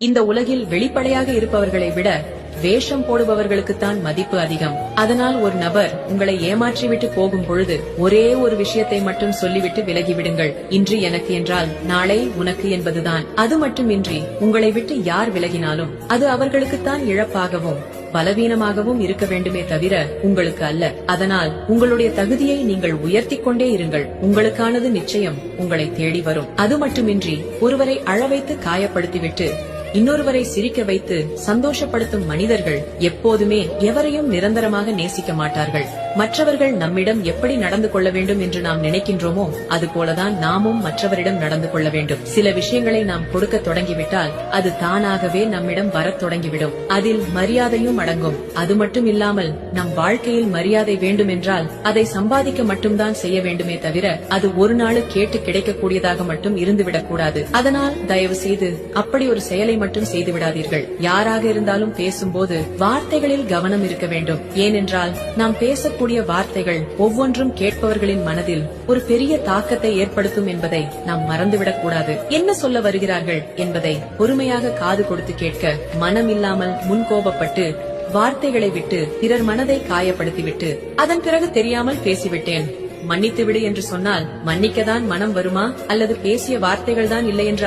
இந்த உலகில் வெளிப்படையாக இருப்பவர்களை விட வேஷம் போடுபவர்களுக்குத்தான் மதிப்பு அதிகம். அதனால் ஒரு நபர் உங்களை ஏமாற்றிவிட்டு போகும் பொழுது ஒரே ஒரு விஷயத்தை மட்டும் சொல்லிவிட்டு விலகிவிடுங்கள். இன்று எனக்கு என்றால் நாளை உனக்கு என்பதுதான். அது மட்டுமின்றி உங்களை விட்டு யார் விலகினாலும் அது அவர்களுக்குத்தான் இழப்பாகவும் பலவீனமாகவும் இருக்க வேண்டுமே தவிர உங்களுக்கு அல்ல. அதனால் உங்களுடைய தகுதியை நீங்கள் உயர்த்திக் கொண்டே இருங்கள். உங்களுக்கானது நிச்சயம் உங்களை தேடி வரும். அது மட்டுமின்றி ஒருவரை அழ வைத்து காயப்படுத்திவிட்டு இன்னொருவரை சிரிக்க வைத்து சந்தோஷப்படுத்தும் மனிதர்கள் எப்போதுமே எவரையும் நிரந்தரமாக நேசிக்க மாட்டார்கள். மற்றவர்கள் நம்மிடம் எப்படி நடந்து கொள்ள வேண்டும் என்று நாம் நினைக்கின்றோமோ அதுபோலதான் நாமும் மற்றவரிடம் நடந்து கொள்ள வேண்டும். சில விஷயங்களை நாம் கொடுக்க தொடங்கிவிட்டால் அது தானாகவே நம்மிடம் வரத் தொடங்கிவிடும். அதில் மரியாதையும் அடங்கும். அது மட்டும் இல்லாமல் நம் வாழ்க்கையில் மரியாதை வேண்டும் என்றால் அதை சம்பாதிக்க மட்டும்தான் செய்ய வேண்டுமே தவிர அது ஒரு நாள் கேட்டு கிடைக்கக்கூடியதாக மட்டும் இருந்துவிடக் கூடாது. அதனால் தயவு செய்து அப்படி ஒரு செயலை மட்டும் செய்து விடாதீர்கள். யாராக இருந்தாலும் பேசும்போது வார்த்தைகளில் கவனம் இருக்க வேண்டும். ஏனென்றால் நாம் பேசக்கூடிய வார்த்தைகள் ஒவ்வொன்றும் கேட்பவர்களின் மனதில் ஒரு பெரிய தாக்கத்தை ஏற்படுத்தும் என்பதை நாம் மறந்துவிடக் கூடாது. என்ன சொல்ல வருகிறார்கள் என்பதை பொறுமையாக காது கொடுத்து கேட்க, மனம் இல்லாமல் முன்கோபப்பட்டு வார்த்தைகளை விட்டு பிறர் மனதை காயப்படுத்திவிட்டு அதன் பிறகு தெரியாமல் பேசிவிட்டேன் மன்னித்து விடு என்று சொன்னால் மன்னிக்கதான் மனம் வருமா அல்லது பேசிய வார்த்தைகள் தான் இல்லை என்று